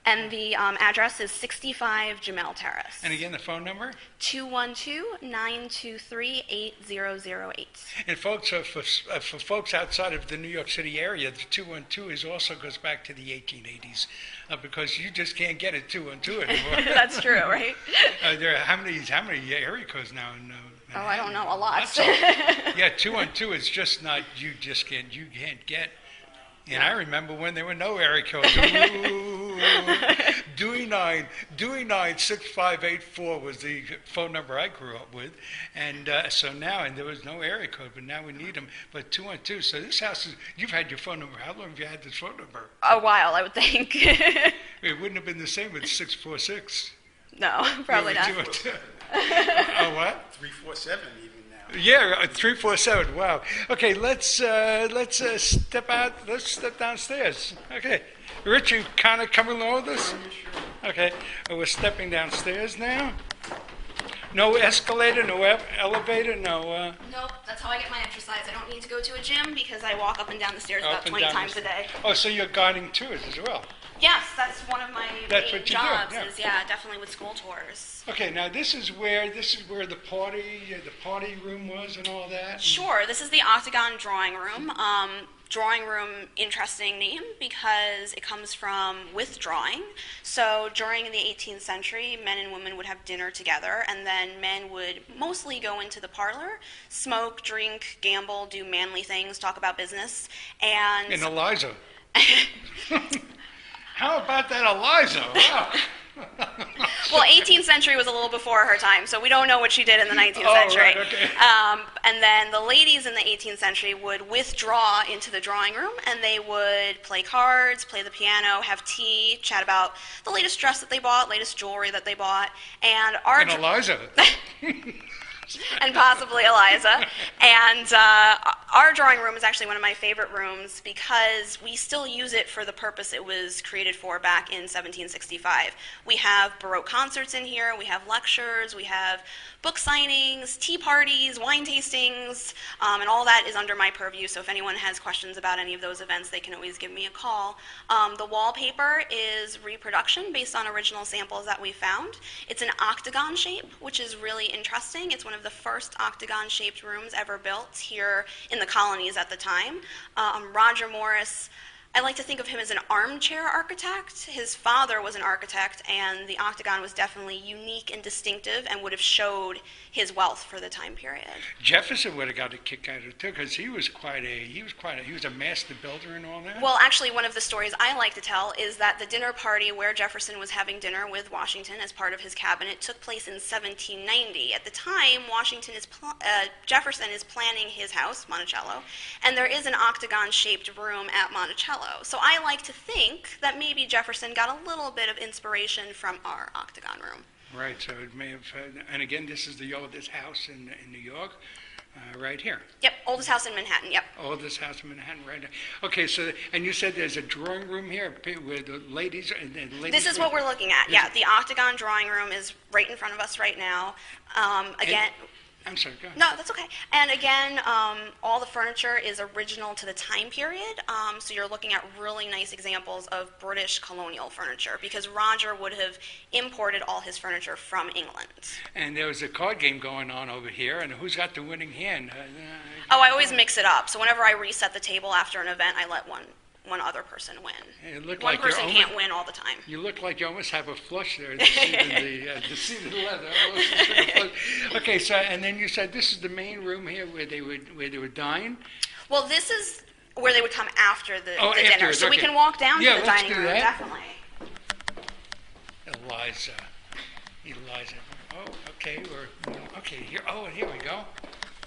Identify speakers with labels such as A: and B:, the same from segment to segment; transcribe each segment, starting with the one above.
A: And the address is 65 Jumel Terrace.
B: And again, the phone number?
A: 212-923-8008.
B: And folks, for folks outside of the New York City area, the 212 also goes back to the 1880s because you just can't get a 212 anymore.
A: That's true, right?
B: There are how many area codes now in
A: Oh, I don't know, a lot.
B: Yeah, 212 is just not, you can't get. And I remember when there were no area codes. Dewey 96584 was the phone number I grew up with. And so now, and there was no area code, but now we need them. But 212, so this house is, you've had your phone number. How long have you had this phone number?
A: A while, I would think.
B: It wouldn't have been the same with 646.
A: No, probably not.
B: Oh, what?
C: 347 even now.
B: Yeah, 347. Wow. Okay, let's step out. Let's step downstairs. Okay, Rich, you kind of coming along with us? Okay, we're stepping downstairs now. No escalator, no elevator, no.
A: Nope, that's how I get my exercise. I don't need to go to a gym because I walk up and down the stairs about 20 times a day.
B: Oh, so you're guiding tours as well?
A: Yes, that's one of my main jobs.
B: Do, yeah.
A: Is definitely with school tours.
B: Okay, now this is where the party room was and all that.
A: Sure, this is the Octagon Drawing Room. Drawing room, interesting name because it comes from withdrawing. So during the 18th century, men and women would have dinner together, and then men would mostly go into the parlor, smoke, drink, gamble, do manly things, talk about business, and
B: Eliza. How about that Eliza? Wow.
A: Well, 18th century was a little before her time, so we don't know what she did in the 19th century.
B: Right, okay.
A: And then the ladies in the 18th century would withdraw into the drawing room, and they would play cards, play the piano, have tea, chat about the latest dress that they bought, latest jewelry that they bought, and
B: Eliza.
A: and possibly Eliza. And our drawing room is actually one of my favorite rooms because we still use it for the purpose it was created for back in 1765. We have Baroque concerts in here, we have lectures, we have book signings, tea parties, wine tastings, and all that is under my purview, so if anyone has questions about any of those events, they can always give me a call. The wallpaper is reproduction based on original samples that we found. It's an octagon shape, which is really interesting. It's one of the first octagon-shaped rooms ever built here in the colonies at the time. Roger Morris, I like to think of him as an armchair architect. His father was an architect, and the octagon was definitely unique and distinctive and would have showed his wealth for the time period.
B: Jefferson would have got a kick out of it too, because he was a master builder and all that.
A: Well, actually, one of the stories I like to tell is that the dinner party where Jefferson was having dinner with Washington as part of his cabinet took place in 1790. At the time, Jefferson is planning his house, Monticello, and there is an octagon-shaped room at Monticello. So I like to think that maybe Jefferson got a little bit of inspiration from our octagon room.
B: Right, so it may have, and again, this is the oldest house in New York, right here.
A: Yep, oldest house in Manhattan, yep.
B: Oldest house in Manhattan, right here. Okay, so, and you said there's a drawing room here where the ladies...
A: This is what we're looking at, yeah. The octagon drawing room is right in front of us right now. Again...
B: I'm sorry, go ahead.
A: No, that's okay. And again, all the furniture is original to the time period, so you're looking at really nice examples of British colonial furniture, because Roger would have imported all his furniture from England.
B: And there was a card game going on over here, and who's got the winning hand?
A: I always mix it up, so whenever I reset the table after an event, I let one other person win. One person can't win all the time.
B: You look like you almost have a flush there, deceiving the leather. Okay, so and then you said this is the main room here where they would dine.
A: Well, this is where they would come after the dinner, so
B: okay.
A: we can walk down to the dining room.
B: That.
A: Definitely.
B: Eliza. Oh, okay. Here we go.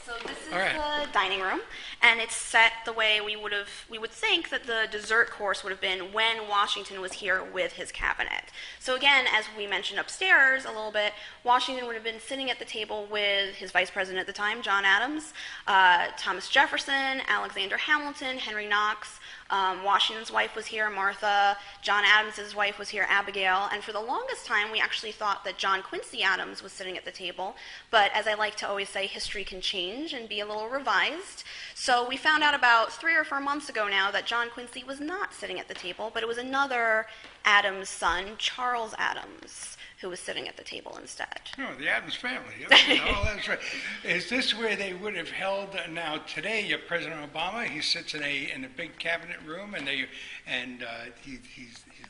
A: So this is the dining room, and it's set the way we would think that the dessert course would have been when Washington was here with his cabinet. So again, as we mentioned upstairs a little bit, Washington would have been sitting at the table with his vice president at the time, John Adams, Thomas Jefferson, Alexander Hamilton, Henry Knox. Washington's wife was here, Martha. John Adams' wife was here, Abigail. And for the longest time, we actually thought that John Quincy Adams was sitting at the table. But as I like to always say, history can change. change and be a little revised. So we found out about 3 or 4 months ago now that John Quincy was not sitting at the table, but it was another Adams son, Charles Adams, who was sitting at the table instead.
B: Oh, the Adams family. Oh, that's right. Is this where they would have held? Now today, President Obama, he sits in a big cabinet room, and he's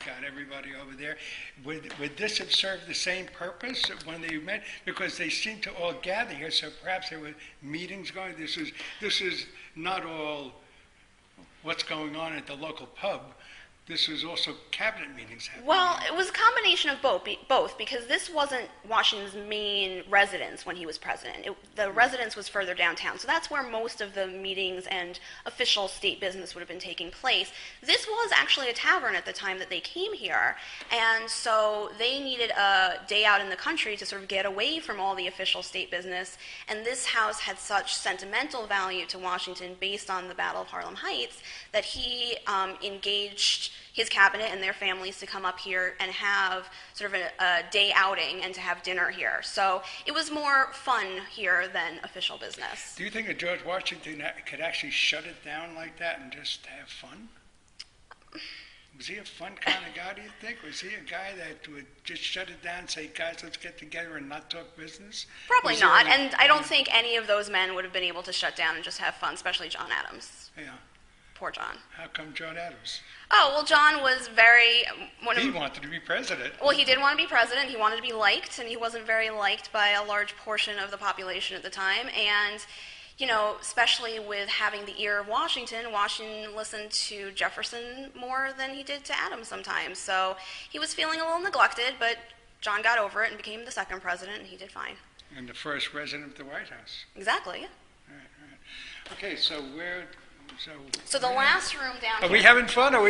B: got everybody over there. Would this have served the same purpose when they met? Because they seem to all gather here, so perhaps there were meetings going. This is not all what's going on at the local pub. This was also cabinet meetings happening.
A: Well, it was a combination of both, because this wasn't Washington's main residence when he was president. The residence was further downtown, so that's where most of the meetings and official state business would have been taking place. This was actually a tavern at the time that they came here, and so they needed a day out in the country to sort of get away from all the official state business, and this house had such sentimental value to Washington based on the Battle of Harlem Heights that he engaged his cabinet and their families to come up here and have sort of a day outing and to have dinner here. So it was more fun here than official business.
B: Do you think that George Washington could actually shut it down like that and just have fun? Was he a fun kind of guy, do you think? Was he a guy that would just shut it down and say, guys, let's get together and not talk business?
A: Probably not, and I don't think any of those men would have been able to shut down and just have fun, especially John Adams.
B: Yeah.
A: Poor John.
B: How come John Adams?
A: Oh, well, John was very...
B: He wanted to be president.
A: Well, he did want to be president. He wanted to be liked, and he wasn't very liked by a large portion of the population at the time. And, especially with having the ear of Washington, Washington listened to Jefferson more than he did to Adams sometimes. So he was feeling a little neglected, but John got over it and became the second president, and he did fine.
B: And the first president of the White House.
A: Exactly, yeah.
B: Right. Okay, so where...
A: So the last room down here...
B: Are we having fun? Okay,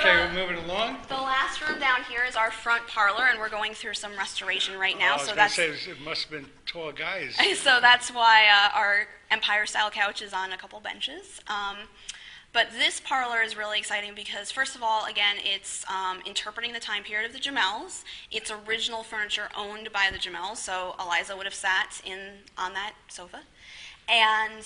B: we're moving along.
A: The last room down here is our front parlor, and we're going through some restoration right now.
B: I was going to say, it must have been tall guys.
A: So that's why our Empire-style couch is on a couple benches. But this parlor is really exciting because, first of all, again, it's interpreting the time period of the Jumels. It's original furniture owned by the Jumels, so Eliza would have sat on that sofa. And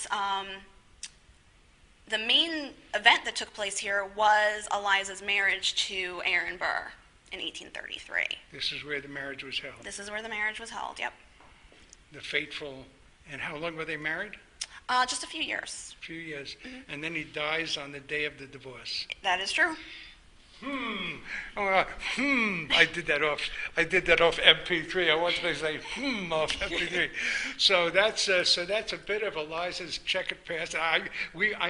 A: the main event that took place here was Eliza's marriage to Aaron Burr in 1833.
B: This is where the marriage was held?
A: This is where the marriage was held, yep.
B: The fateful... And how long were they married?
A: Just a few years.
B: A few years. Mm-hmm. And then he dies on the day of the divorce.
A: That is true.
B: I did that off MP3. I wasn't going to say off MP3. So that's a bit of Eliza's checkered past. I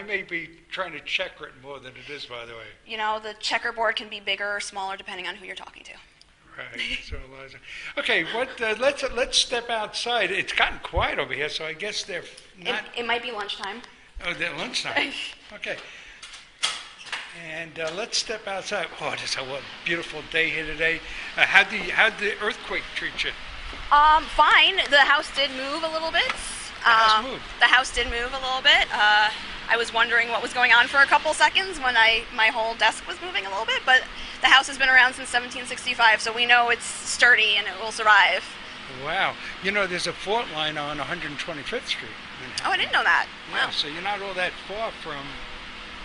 B: may be trying to checker it more than it is, by the way.
A: The checkerboard can be bigger or smaller depending on who you're talking to.
B: Right. So Eliza. Okay. Let's step outside. It's gotten quiet over here, so I guess they're not.
A: It might be lunchtime.
B: Oh, they're lunchtime. Okay. And let's step outside. Oh, it's a beautiful day here today. How'd the earthquake treat you?
A: Fine. The house did move a little bit. The house did move a little bit. I was wondering what was going on for a couple seconds when my whole desk was moving a little bit, but the house has been around since 1765, so we know it's sturdy and it will survive.
B: Wow. There's a fault line on 125th Street.
A: Oh, I didn't know that.
B: Yeah,
A: Wow.
B: so you're not all that far from...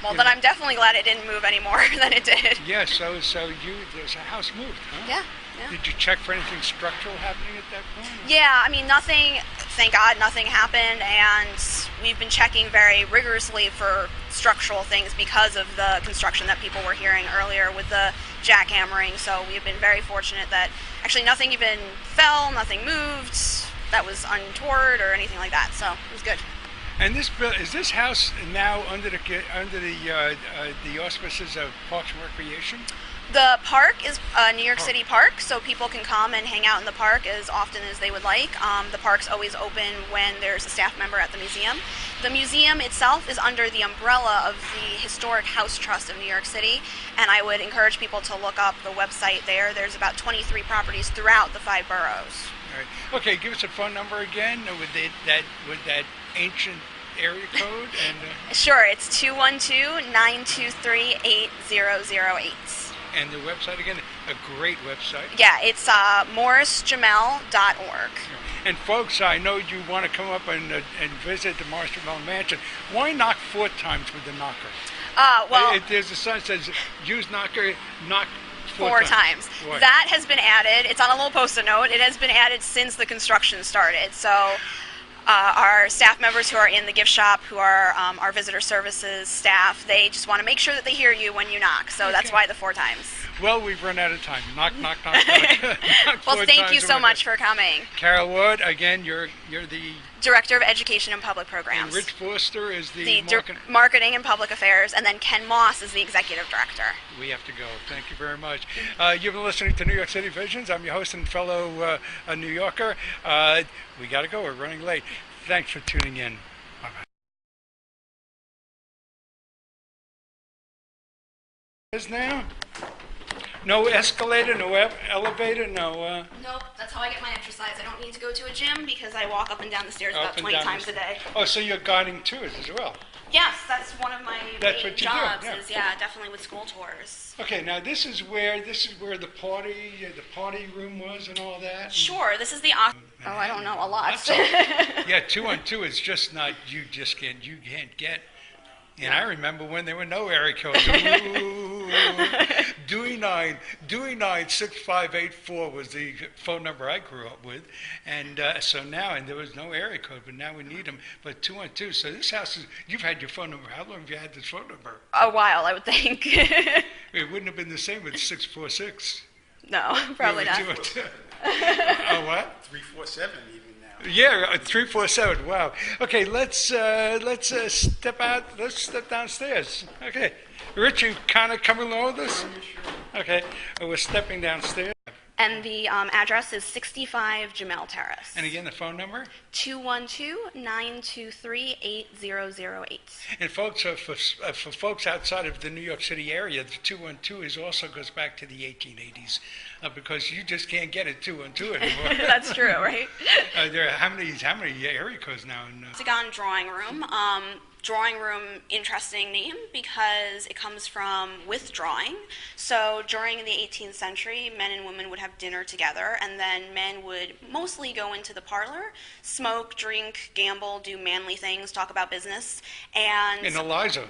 A: Well, then I'm definitely glad it didn't move any more than it did.
B: Yeah, so there's a house moved, huh?
A: Yeah.
B: Did you check for anything structural happening at that point?
A: Yeah, nothing, thank God, nothing happened, and we've been checking very rigorously for structural things because of the construction that people were hearing earlier with the jackhammering, so we've been very fortunate that actually nothing even fell, nothing moved, that was untoward or anything like that, so it was good.
B: And is this house now under the auspices of Parks and Recreation?
A: The park is a New York City park, so people can come and hang out in the park as often as they would like. The park's always open when there's a staff member at the museum. The museum itself is under the umbrella of the Historic House Trust of New York City, and I would encourage people to look up the website there. There's about 23 properties throughout the 5 boroughs.
B: All right. Okay, give us a phone number again with that ancient area code. And
A: Sure, it's 212-923-8008.
B: And the website again, a great website.
A: Yeah, it's morrisjumel.org.
B: And folks, I know you want to come up and visit the Jumel Mansion. Why knock 4 times with the knocker? There's a sign that says, use knocker, knock
A: 4 times.
B: Why?
A: That has been added. It's on a little post-it note. It has been added since the construction started. So our staff members who are in the gift shop, who are our visitor services staff, they just want to make sure that they hear you when you knock. So that's why the 4 times.
B: Well, we've run out of time. Knock, knock, knock, knock.
A: Well, thank you so much for coming.
B: Carol Wood, again, you're the
A: Director of Education and Public Programs.
B: And Rich Foster is the
A: Marketing and Public Affairs, and then Ken Moss is the Executive Director.
B: We have to go. Thank you very much. You've been listening to New York City Visions. I'm your host and fellow New Yorker. We got to go. We're running late. Thanks for tuning in. Bye-bye. Is now? No escalator, no elevator, no...
A: Nope, that's how I get my exercise. I don't need to go to a gym because I walk up and down the stairs about 20 times a day.
B: Oh, so you're guiding tours as well?
A: Yes, that's one of my main jobs.
B: Yeah.
A: Definitely with school tours.
B: Okay, now this is where the party room was and all that.
A: Sure, this is the I don't know a lot.
B: Yeah, 212 is just not you can't get. And I remember when there were no area codes. Dewey 96584 was the phone number I grew up with, and so now, and there was no area code, but now we need them. But 212. So this house is. You've had your phone number. How long have you had this phone number?
A: A while, I would think.
B: It wouldn't have been the same with 646.
A: No, probably not.
B: Oh, what?
C: 347 even.
B: Yeah, 347. Wow. Okay, let's step out. Let's step downstairs. Okay, Rich, you kind of coming along with us? Okay, we're stepping downstairs.
A: And the address is 65 Jumel Terrace.
B: And again, the phone number?
A: 212-923-8008.
B: And folks, for folks outside of the New York City area, the 212 also goes back to the 1880s because you just can't get a 212 anymore.
A: That's true, right?
B: There are how many area codes now?
A: Hexagon Drawing Room. Drawing room, interesting name because it comes from withdrawing. So during the 18th century, men and women would have dinner together, and then men would mostly go into the parlor, smoke, drink, gamble, do manly things, talk about business, and
B: Eliza.